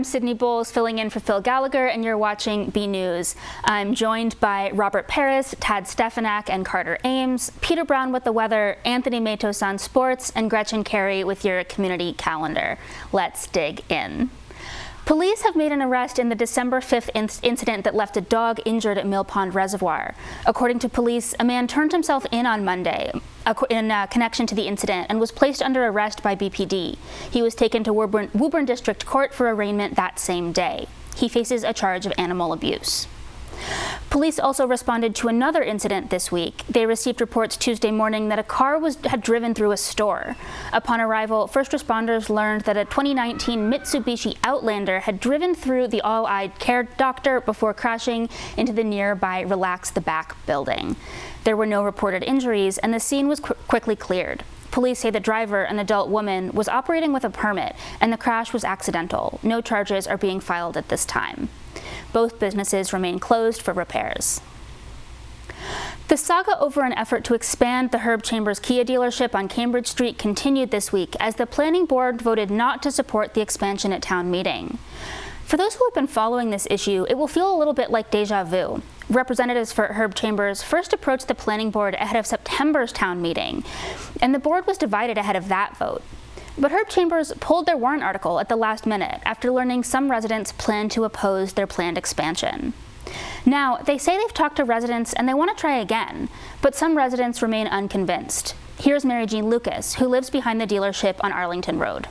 Sydney Bowles, filling in for Phil Gallagher, and you're watching B News. I'm joined by Robert Paris, Tad Stefanak, and Carter Ames, Peter Brown with the weather, Anthony Matos on sports, and Gretchen Carey with your community calendar. Let's dig in. Police have made an arrest in the December 5th incident that left a dog injured at Mill Pond Reservoir. According to police, a man turned himself in on Monday in connection to the incident and was placed under arrest by BPD. He was taken to Woburn District Court for arraignment that same day. He faces a charge of animal abuse. Police also responded to another incident this week. They received reports Tuesday morning that a car had driven through a store. Upon arrival, first responders learned that a 2019 Mitsubishi Outlander had driven through the All-Eye Care Doctor before crashing into the nearby Relax the Back building. There were no reported injuries, and the scene was quickly cleared. Police say the driver, an adult woman, was operating with a permit, and the crash was accidental. No charges are being filed at this time. Both businesses remain closed for repairs. The saga over an effort to expand the Herb Chambers Kia dealership on Cambridge Street continued this week as the planning board voted not to support the expansion at town meeting. For those who have been following this issue, it will feel a little bit like deja vu. Representatives for Herb Chambers first approached the planning board ahead of September's town meeting, and the board was divided ahead of that vote. But Herb Chambers pulled their warrant article at the last minute after learning some residents plan to oppose their planned expansion. Now, they say they've talked to residents and they want to try again, but some residents remain unconvinced. Here's Mary Jean Lucas, who lives behind the dealership on Arlington Road.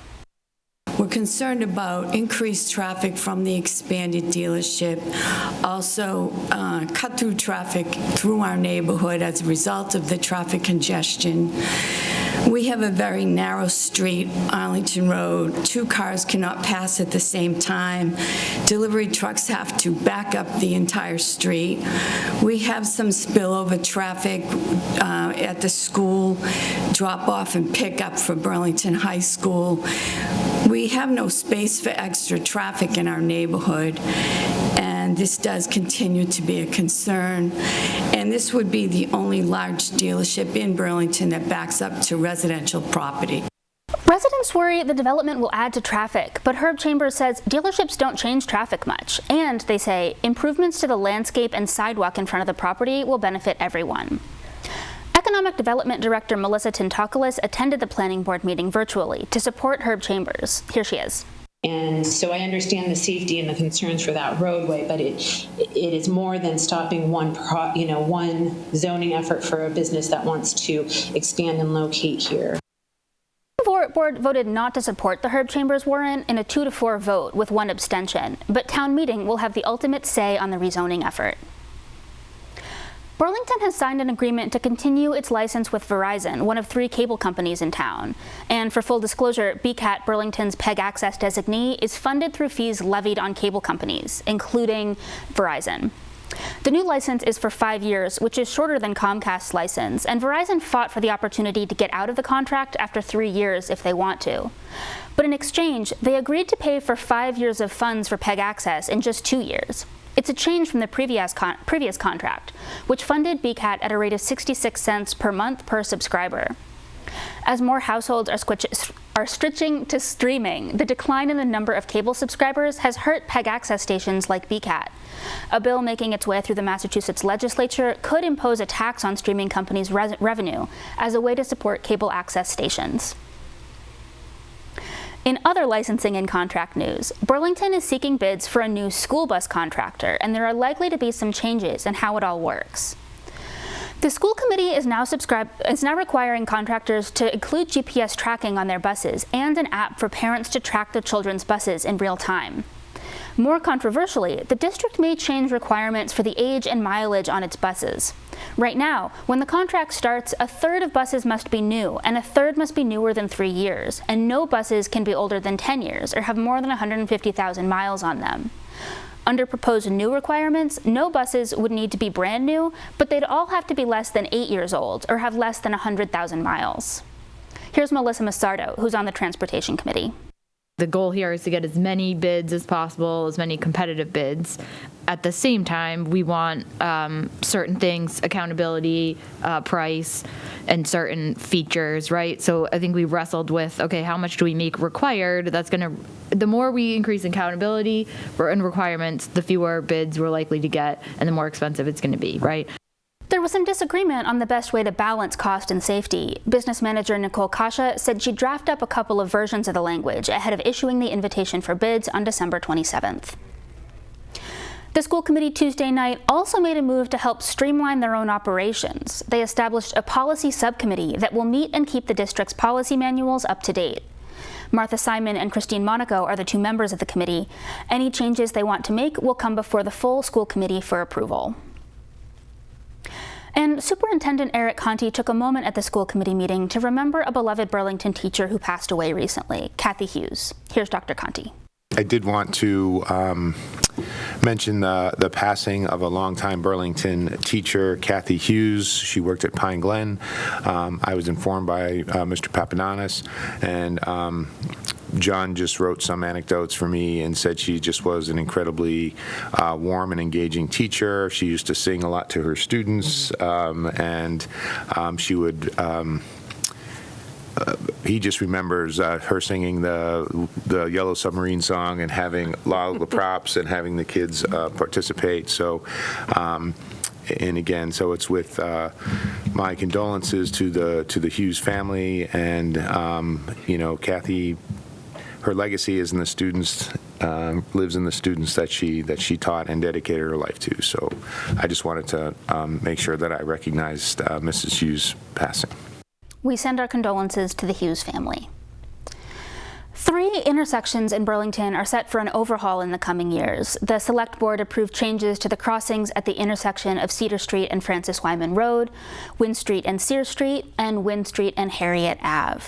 We're concerned about increased traffic from the expanded dealership, also cut-through traffic through our neighborhood as a result of the traffic congestion. We have a very narrow street, Arlington Road. 2 cars cannot pass at the same time. Delivery trucks have to back up the entire street. We have some spillover traffic at the school, drop-off and pick-up for Burlington High School. We have no space for extra traffic in our neighborhood, and this does continue to be a concern. And this would be the only large dealership in Burlington that backs up to residential property. Residents worry the development will add to traffic, but Herb Chambers says dealerships don't change traffic much. And they say improvements to the landscape and sidewalk in front of the property will benefit everyone. Economic Development Director Melissa Tintokalis attended the planning board meeting virtually to support Herb Chambers. Here she is. And so I understand the safety and the concerns for that roadway, but it is more than stopping one zoning effort for a business that wants to expand and locate here. The board voted not to support the Herb Chambers warrant in a 2-4 vote with 1 abstention, but town meeting will have the ultimate say on the rezoning effort. Burlington has signed an agreement to continue its license with Verizon, one of 3 cable companies in town. And for full disclosure, BCAT, Burlington's PEG access designee, is funded through fees levied on cable companies, including Verizon. The new license is for 5 years, which is shorter than Comcast's license, and Verizon fought for the opportunity to get out of the contract after 3 years if they want to. But in exchange, they agreed to pay for 5 years of funds for PEG access in just 2 years. It's a change from the previous contract, which funded BCAT at a rate of 66 cents per month per subscriber. As more households are switching to streaming, the decline in the number of cable subscribers has hurt PEG access stations like BCAT. A bill making its way through the Massachusetts legislature could impose a tax on streaming companies' revenue as a way to support cable access stations. In other licensing and contract news, Burlington is seeking bids for a new school bus contractor, and there are likely to be some changes in how it all works. The school committee is now requiring contractors to include GPS tracking on their buses and an app for parents to track their children's buses in real time. More controversially, the district may change requirements for the age and mileage on its buses. Right now, when the contract starts, 1/3 of buses must be new, and 1/3 must be newer than 3 years, and no buses can be older than 10 years or have more than 150,000 miles on them. Under proposed new requirements, no buses would need to be brand new, but they'd all have to be less than 8 years old or have less than 100,000 miles. Here's Melissa Massardo, who's on the Transportation Committee. The goal here is to get as many bids as possible, as many competitive bids. At the same time, we want certain things, accountability, price, and certain features, right? So I think we wrestled with, okay, how much do we make required? The more we increase accountability and requirements, the fewer bids we're likely to get, and the more expensive it's going to be, right? There was some disagreement on the best way to balance cost and safety. Business manager Nicole Kasha said she'd draft up a couple of versions of the language ahead of issuing the invitation for bids on December 27th. The school committee Tuesday night also made a move to help streamline their own operations. They established a policy subcommittee that will meet and keep the district's policy manuals up to date. Martha Simon and Christine Monaco are the two members of the committee. Any changes they want to make will come before the full school committee for approval. And Superintendent Eric Conti took a moment at the school committee meeting to remember a beloved Burlington teacher who passed away recently, Kathy Hughes. Here's Dr. Conti. I did want to mention the passing of a longtime Burlington teacher, Kathy Hughes. She worked at Pine Glen. I was informed by Mr. Papadopoulos, and John just wrote some anecdotes for me and said she just was an incredibly warm and engaging teacher. She used to sing a lot to her students, and she would he just remembers her singing the Yellow Submarine song and having loud props and having the kids participate. So, and again, so it's with my condolences to the Hughes family, and Kathy. Her legacy is in the students, lives in the students that she taught and dedicated her life to. So, I just wanted to make sure that I recognized Mrs. Hughes' passing. We send our condolences to the Hughes family. 3 intersections in Burlington are set for an overhaul in the coming years. The Select Board approved changes to the crossings at the intersection of Cedar Street and Francis Wyman Road, Wynn Street and Sears Street, and Wynn Street and Harriet Ave.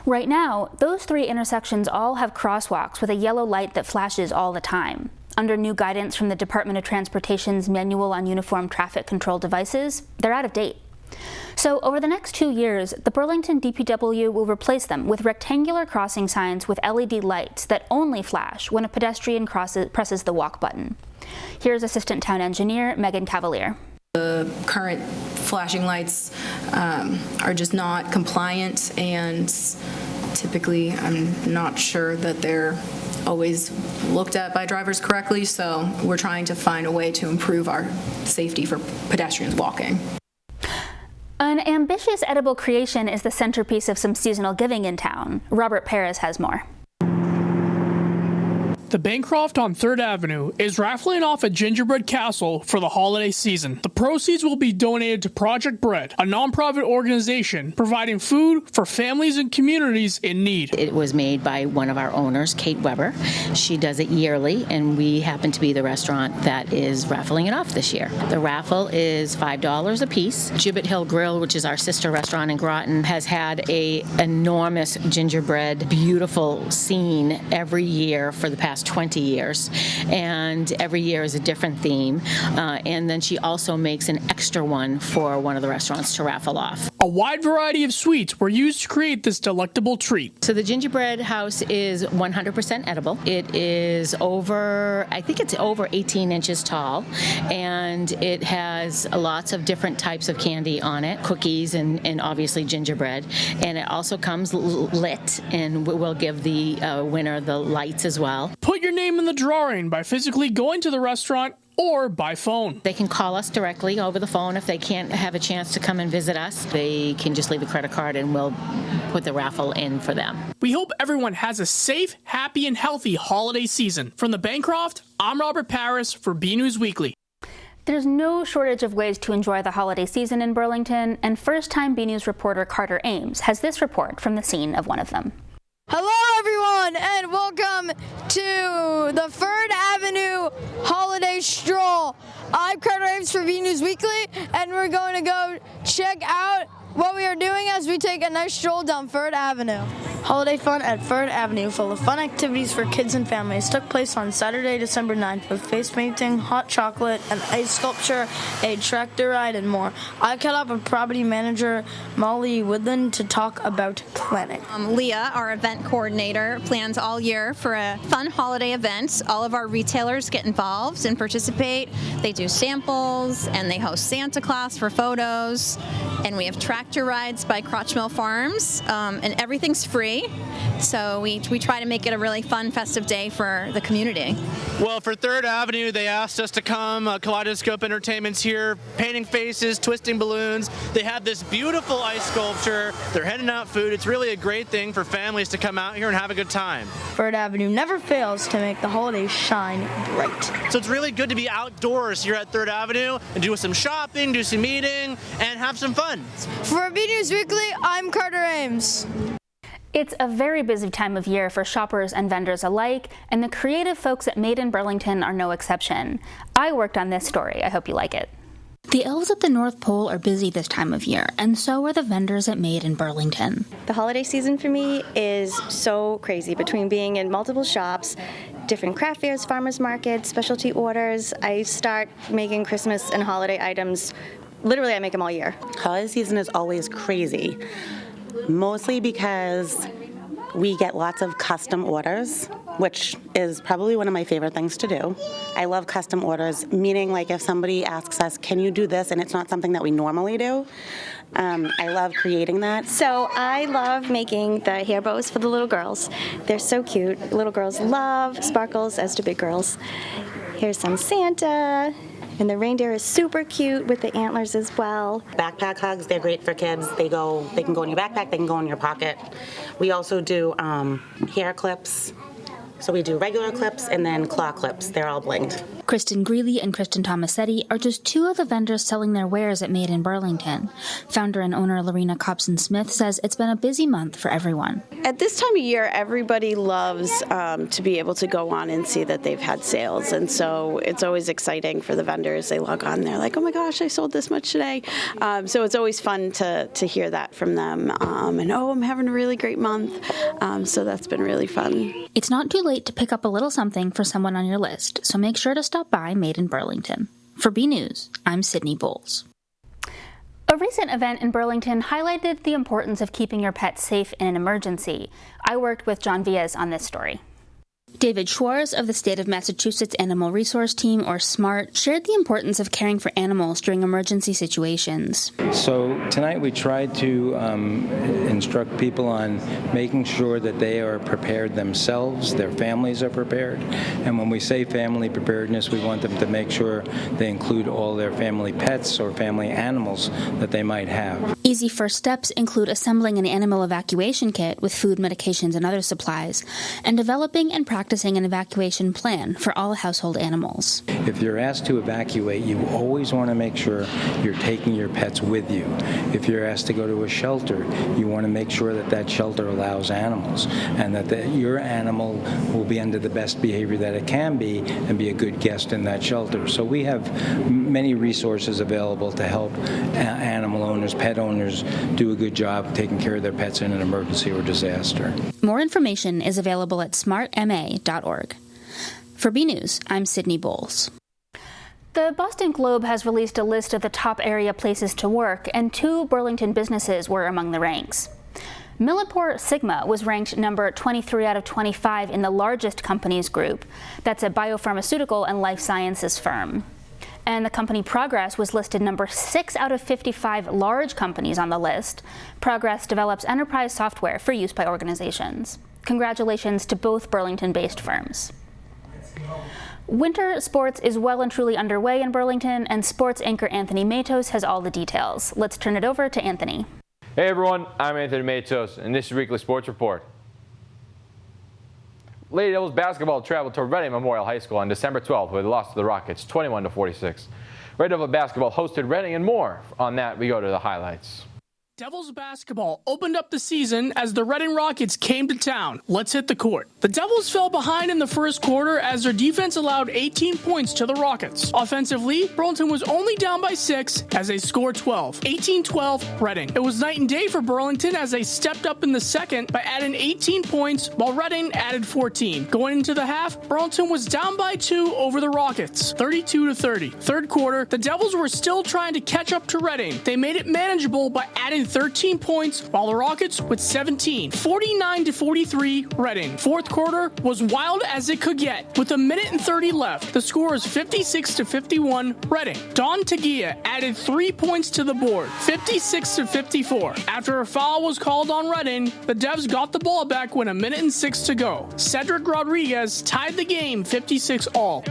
Right now, those 3 intersections all have crosswalks with a yellow light that flashes all the time. Under new guidance from the Department of Transportation's Manual on Uniform Traffic Control Devices, they're out of date. So over the next 2 years, the Burlington DPW will replace them with rectangular crossing signs with LED lights that only flash when a pedestrian presses the walk button. Here's Assistant Town Engineer Megan Cavalier. The current flashing lights are just not compliant, and typically I'm not sure that they're always looked at by drivers correctly, so we're trying to find a way to improve our safety for pedestrians walking. An ambitious edible creation is the centerpiece of some seasonal giving in town. Robert Perez has more. The Bancroft on 3rd Avenue is raffling off a gingerbread castle for the holiday season. The proceeds will be donated to Project Bread, a nonprofit organization providing food for families and communities in need. It was made by one of our owners, Kate Weber. She does it yearly, and we happen to be the restaurant that is raffling it off this year. The raffle is $5 a piece. Gibbet Hill Grill, which is our sister restaurant in Groton, has had a enormous gingerbread, beautiful scene every year for the past 20 years, and every year is a different theme, and then she also makes an extra one for one of the restaurants to raffle off. A wide variety of sweets were used to create this delectable treat. So the gingerbread house is 100% edible. It is I think it's over 18 inches tall, and it has lots of different types of candy on it, cookies and obviously gingerbread, and it also comes lit, and we'll give the winner the lights as well. Put your name in the drawing by physically going to the restaurant or by phone. They can call us directly over the phone if they can't have a chance to come and visit us. They can just leave a credit card and we'll put the raffle in for them. We hope everyone has a safe, happy, and healthy holiday season. From the Bancroft, I'm Robert Paris for BNEWS Weekly. There's no shortage of ways to enjoy the holiday season in Burlington, and first-time BNews reporter Carter Ames has this report from the scene of one of them. Hello everyone, and welcome to the 3rd Avenue Holiday Stroll. I'm Carter Ames for BNEWS Weekly, and we're going to go check out what we are doing as we take a nice stroll down 3rd Avenue. Holiday fun at 3rd Avenue, full of fun activities for kids and families, took place on Saturday, December 9th, with face painting, hot chocolate, an ice sculpture, a tractor ride, and more. I caught up with property manager Molly Woodland to talk about planning. Leah, our event coordinator, plans all year for a fun holiday event. All of our retailers get involved and participate. They do samples, and they host Santa Claus for photos, and we have tractor rides by Crotch Mill Farms, and everything's free. So we try to make it a really fun, festive day for the community. Well, for 3rd Avenue, they asked us to come. Kaleidoscope Entertainment's here, painting faces, twisting balloons. They have this beautiful ice sculpture. They're handing out food. It's really a great thing for families to come out here and have a good time. 3rd Avenue never fails to make the holidays shine bright. So it's really good to be outdoors here at 3rd Avenue and do some shopping, do some eating, and have some fun. For BNEWS Weekly, I'm Carter Ames. It's a very busy time of year for shoppers and vendors alike, and the creative folks at Made in Burlington are no exception. I worked on this story. I hope you like it. The elves at the North Pole are busy this time of year, and so are the vendors at Made in Burlington. The holiday season for me is so crazy. Between being in multiple shops, different craft fairs, farmers markets, specialty orders, I start making Christmas and holiday items. Literally, I make them all year. Holiday season is always crazy, mostly because we get lots of custom orders, which is probably one of my favorite things to do. I love custom orders, meaning like if somebody asks us, can you do this, and it's not something that we normally do. I love creating that. So I love making the hair bows for the little girls. They're so cute. Little girls love sparkles, as do big girls. Here's some Santa. And the reindeer is super cute with the antlers as well. Backpack hugs, they're great for kids. They can go in your backpack, they can go in your pocket. We also do hair clips. So we do regular clips and then claw clips. They're all blinged. Kristen Greeley and Kristen Tomasetti are just two of the vendors selling their wares at Made in Burlington. Founder and owner Lorena Copson-Smith says it's been a busy month for everyone. At this time of year, everybody loves to be able to go on and see that they've had sales. And so it's always exciting for the vendors. They log on, they're like, oh my gosh, I sold this much today. So it's always fun to hear that from them. And I'm having a really great month. So that's been really fun. It's not too late to pick up a little something for someone on your list, so make sure to stop by Made in Burlington. For BNews, I'm Sydney Bowles. A recent event in Burlington highlighted the importance of keeping your pet safe in an emergency. I worked with John Villas on this story. David Schwartz of the State of Massachusetts Animal Resource Team, or SMART, shared the importance of caring for animals during emergency situations. So tonight we tried to instruct people on making sure that they are prepared themselves, their families are prepared. And when we say family preparedness, we want them to make sure they include all their family pets or family animals that they might have. Easy first steps include assembling an animal evacuation kit with food, medications, and other supplies, and developing and practicing an evacuation plan for all household animals. If you're asked to evacuate, you always want to make sure you're taking your pets with you. If you're asked to go to a shelter, you want to make sure that that shelter allows animals and that your animal will be under the best behavior that it can be and be a good guest in that shelter. So we have many resources available to help animal owners, pet owners do a good job taking care of their pets in an emergency or disaster. More information is available at smartma.org. For BNews, I'm Sydney Bowles. The Boston Globe has released a list of the top area places to work, and 2 Burlington businesses were among the ranks. Millipore Sigma was ranked number 23 out of 25 in the largest companies group. That's a biopharmaceutical and life sciences firm. And the company Progress was listed number 6 out of 55 large companies on the list. Progress develops enterprise software for use by organizations. Congratulations to both Burlington-based firms. Winter sports is well and truly underway in Burlington, and sports anchor Anthony Matos has all the details. Let's turn it over to Anthony. Hey everyone, I'm Anthony Matos, and this is your weekly sports report. Lady Devils basketball traveled to Reading Memorial High School on December 12th, where they lost to the Rockets 21-46. Red Devil basketball hosted Reading, and more. On that, we go to the highlights. Devils basketball opened up the season as the Reading Rockets came to town. Let's hit the court. The Devils fell behind in the first quarter as their defense allowed 18 points to the Rockets. Offensively, Burlington was only down by 6 as they scored 12. 18-12 Reading. It was night and day for Burlington as they stepped up in the second by adding 18 points while Reading added 14. Going into the half, Burlington was down by 2 over the Rockets, 32-30. Third quarter, the Devils were still trying to catch up to Reading. They made it manageable by adding 13 points, while the Rockets with 17. 49-43 Reading. Fourth quarter was wild as it could get. With 1:30 left, the score is 56-51 Reading. Don Tagia added 3 points to the board, 56-54. After a foul was called on Reading, the Devs got the ball back with 1:06 to go. Cedric Rodriguez tied the game 56-all.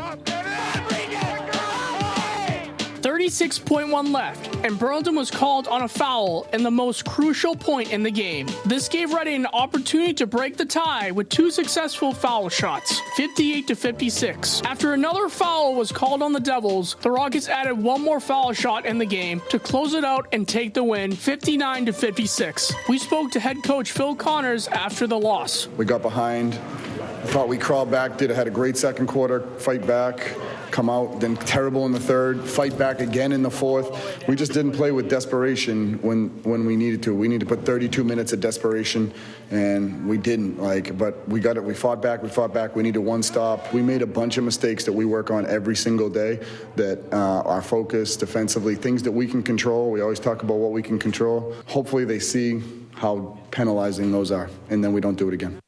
36.1 left, and Burlington was called on a foul in the most crucial point in the game. This gave Reading an opportunity to break the tie with 2 successful foul shots, 58-56. After another foul was called on the Devils, the Rockets added 1 more foul shot in the game to close it out and take the win, 59-56. We spoke to head coach Phil Connors after the loss. We got behind. I thought we crawled back, had a great second quarter, fight back, come out, then terrible in the third, fight back again in the fourth. We just didn't play with desperation when we needed to. We needed to put 32 minutes of desperation, and we didn't. But we got it. We fought back. We needed 1 stop. We made a bunch of mistakes that we work on every single day that are focused defensively, things that we can control. We always talk about what we can control. Hopefully they see how penalizing those are, and then we don't do it again.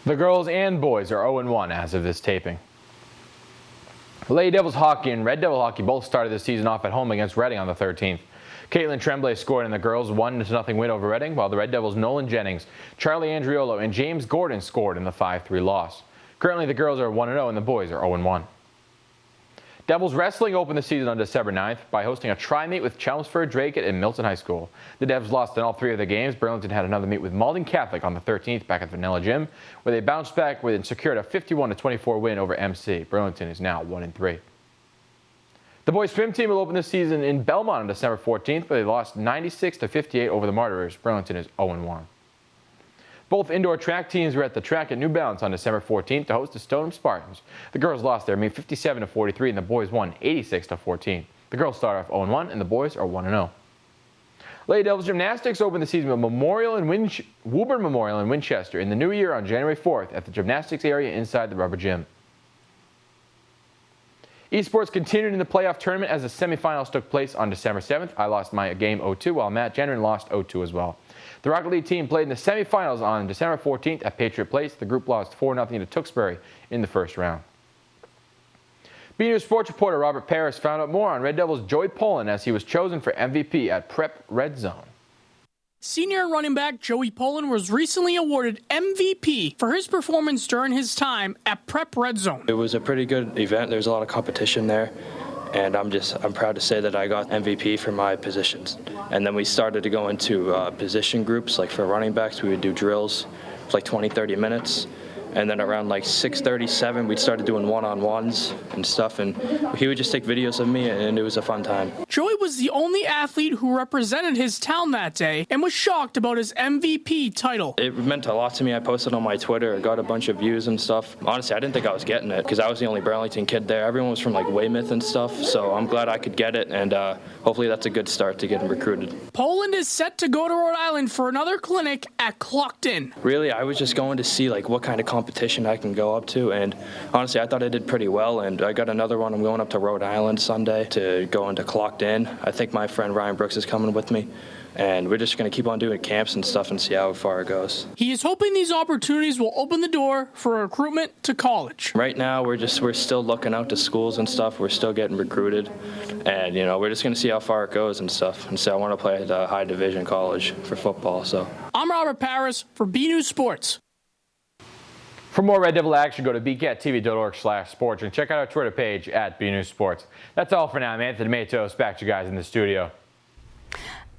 The girls and boys are 0-1 as of this taping. Lady Devils hockey and Red Devil hockey both started the season off at home against Reading on the 13th. Caitlin Tremblay scored in the girls' 1-0 win over Reading, while the Red Devils' Nolan Jennings, Charlie Andriolo, and James Gordon scored in the 5-3 loss. Currently, the girls are 1-0 and the boys are 0-1. Devils wrestling opened the season on December 9th by hosting a tri-meet with Chelmsford, Draycott, and Milton High School. The Devs lost in all 3 of the games. Burlington had another meet with Malden Catholic on the 13th back at the Vanilla Gym, where they bounced back and secured a 51-24 win over MC. Burlington is now 1-3. The boys swim team will open the season in Belmont on December 14th, but they lost 96-58 over the Martyrs. Burlington is 0-1. Both indoor track teams were at the track at New Balance on December 14th to host the Stoneham Spartans. The girls lost their meet 57-43 and the boys won 86-14. The girls start off 0-1 and the boys are 1-0. Lady Devils Gymnastics opened the season with Woburn Memorial in Winchester in the new year on January 4th at the gymnastics area inside the rubber gym. Esports continued in the playoff tournament as the semifinals took place on December 7th. I lost my game 0-2 while Matt Jenner lost 0-2 as well. The Rocket League team played in the semifinals on December 14th at Patriot Place. The group lost 4-0 to Tewksbury in the first round. BNEWS sports reporter Robert Paris found out more on Red Devils' Joey Poland as he was chosen for MVP at Prep Red Zone. Senior running back Joey Poland was recently awarded MVP for his performance during his time at Prep Red Zone. It was a pretty good event. There's a lot of competition there. And I'm proud to say that I got MVP for my positions. And then we started to go into position groups. Like for running backs, we would do drills for like 20, 30 minutes. And then around like 6:37, we started doing one-on-ones and stuff. And he would just take videos of me, and it was a fun time. Joey was the only athlete who represented his town that day and was shocked about his MVP title. It meant a lot to me. I posted on my Twitter. It got a bunch of views and stuff. Honestly, I didn't think I was getting it because I was the only Burlington kid there. Everyone was from like Weymouth and stuff. So I'm glad I could get it, and hopefully that's a good start to getting recruited. Poland is set to go to Rhode Island for another clinic at Clocked In. Really, I was just going to see like what kind of competition I can go up to, and honestly I thought I did pretty well, and I got another one. I'm going up to Rhode Island Sunday to go into Clocked In. I think my friend Ryan Brooks is coming with me, and we're just going to keep on doing camps and stuff and see how far it goes. He is hoping these opportunities will open the door for recruitment to college. Right now we're still looking out to schools and stuff. We're still getting recruited, and we're just going to see how far it goes and stuff. And so I want to play at a high division college for football. So I'm Robert Paris for BNEWS Sports. For more Red Devil action, go to bcattv.org/sports and check out our Twitter page at BNews Sports. That's all for now. I'm Anthony Matos. Back to you guys in the studio.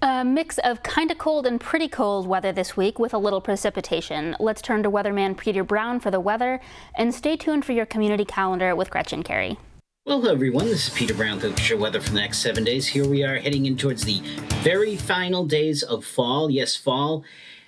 A mix of kinda cold and pretty cold weather this week with a little precipitation. Let's turn to weatherman Peter Brown for the weather, and stay tuned for your community calendar with Gretchen Carey. Well, hello everyone, this is Peter Brown with your weather for the next 7 days. Here we are heading in towards the very final days of fall. Yes, fall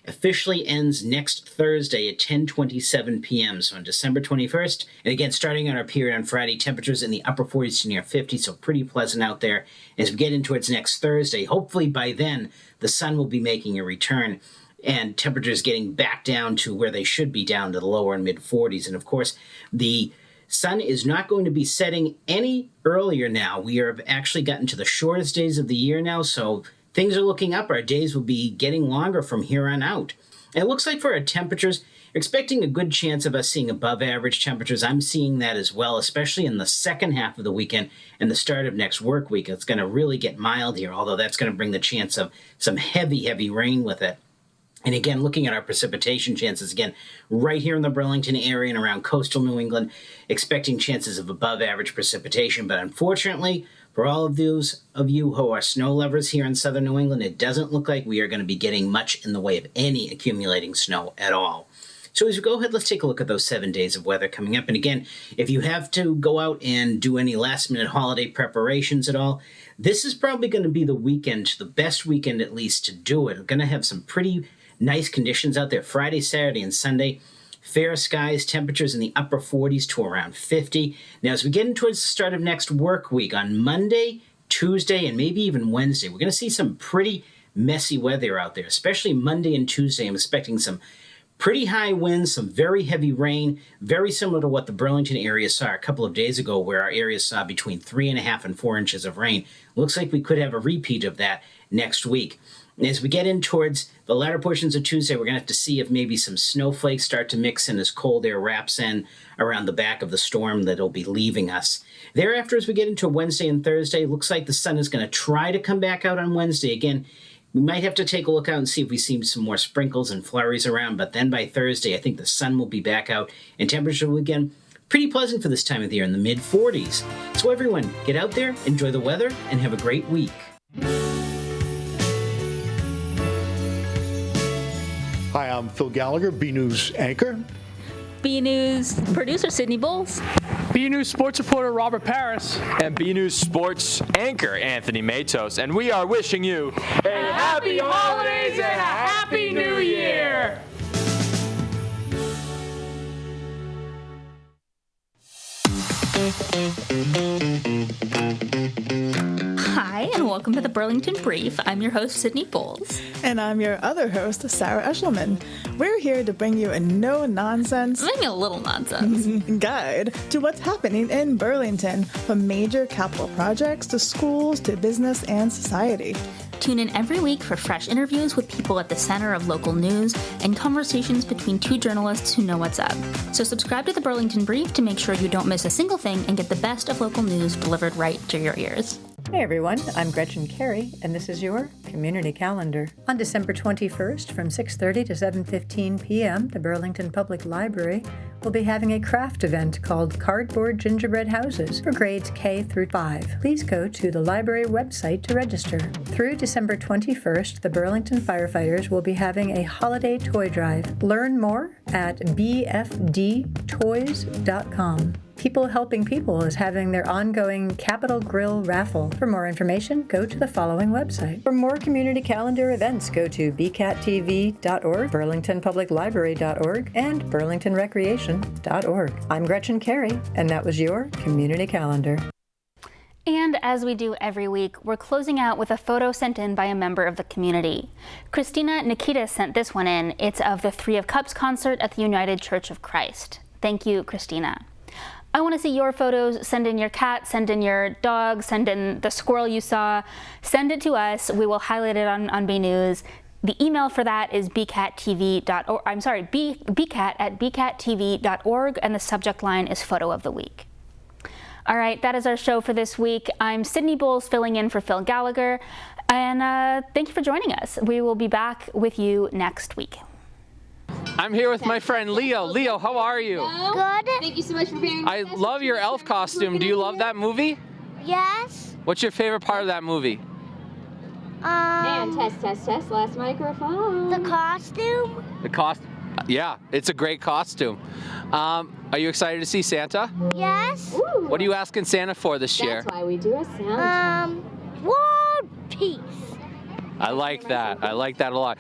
officially ends next Thursday at 10:27 p.m., so on December 21st. And again, starting on our period on Friday, temperatures in the upper 40s to near 50, so pretty pleasant out there. As we get in towards next Thursday, hopefully by then, the sun will be making a return and temperatures getting back down to where they should be, down to the lower and mid 40s. And of course, the sun is not going to be setting any earlier now. We have actually gotten to the shortest days of the year now, so things are looking up. Our days will be getting longer from here on out. And it looks like for our temperatures, you're expecting a good chance of us seeing above average temperatures. I'm seeing that as well, especially in the second half of the weekend and the start of next work week. It's going to really get mild here, although that's going to bring the chance of some heavy rain with it. And again, looking at our precipitation chances, again, right here in the Burlington area and around coastal New England, expecting chances of above average precipitation. But unfortunately, for all of those of you who are snow lovers here in southern New England, it doesn't look like we are going to be getting much in the way of any accumulating snow at all. So as we go ahead, let's take a look at those 7 days of weather coming up. And again, if you have to go out and do any last-minute holiday preparations at all, this is probably going to be the weekend, the best weekend at least, to do it. We're going to have some pretty nice conditions out there Friday, Saturday, and Sunday. Fair skies, temperatures in the upper 40s to around 50. Now, as we get in towards the start of next work week, on Monday, Tuesday, and maybe even Wednesday, we're going to see some pretty messy weather out there, especially Monday and Tuesday. I'm expecting some pretty high winds, some very heavy rain, very similar to what the Burlington area saw a couple of days ago, where our area saw between 3.5 and 4 inches of rain. Looks like we could have a repeat of that next week. And as we get in towards the latter portions of Tuesday, we're going to have to see if maybe some snowflakes start to mix in as cold air wraps in around the back of the storm that'll be leaving us. Thereafter, as we get into Wednesday and Thursday, looks like the sun is going to try to come back out on Wednesday. Again, we might have to take a look out and see if we see some more sprinkles and flurries around, but then by Thursday, I think the sun will be back out and temperature will again pretty pleasant for this time of the year in the mid 40s. So everyone, get out there, enjoy the weather, and have a great week. Hi, I'm Phil Gallagher, BNEWS anchor. BNEWS producer Sydney Bowles. BNEWS sports reporter Robert Paris. And BNEWS sports anchor Anthony Matos. And we are wishing you a happy holidays and a happy new year. Hi, and welcome to the Burlington Brief. I'm your host, Sydney Bowles. And I'm your other host, Sarah Eshelman. We're here to bring you a no-nonsense, maybe a little nonsense, guide to what's happening in Burlington, from major capital projects to schools to business and society. Tune in every week for fresh interviews with people at the center of local news and conversations between two journalists who know what's up. So subscribe to the Burlington Brief to make sure you don't miss a single thing and get the best of local news delivered right to your ears. Hey everyone, I'm Gretchen Carey, and this is your Community Calendar. On December 21st from 6:30 to 7:15 p.m., the Burlington Public Library will be having a craft event called Cardboard Gingerbread Houses for grades K through 5. Please go to the library website to register. Through December 21st, the Burlington firefighters will be having a holiday toy drive. Learn more at bfdtoys.com. People Helping People is having their ongoing Capitol Grill raffle. For more information, go to the following website. For more community calendar events, go to bcattv.org, burlingtonpubliclibrary.org, and burlingtonrecreation.org. I'm Gretchen Carey, and that was your Community Calendar. And as we do every week, we're closing out with a photo sent in by a member of the community. Christina Nikita sent this one in. It's of the Three of Cups concert at the United Church of Christ. Thank you, Christina. I want to see your photos. Send in your cat, send in your dog, send in the squirrel you saw. Send it to us. We will highlight it on BNews. The email for that is bcat@bcattv.org, and the subject line is Photo of the Week. All right, that is our show for this week. I'm Sydney Bowles filling in for Phil Gallagher, and thank you for joining us. We will be back with you next week. I'm here with my friend Leo. Leo, how are you? Good. Thank you so much for being I love your elf costume. Do you love that movie? Yes. What's your favorite part of that movie? And test, last microphone. The costume. The cost. Yeah, it's a great costume. Are you excited to see Santa? Yes. What are you asking Santa for this year? That's why we do a Santa. World peace. I like that. I like that a lot.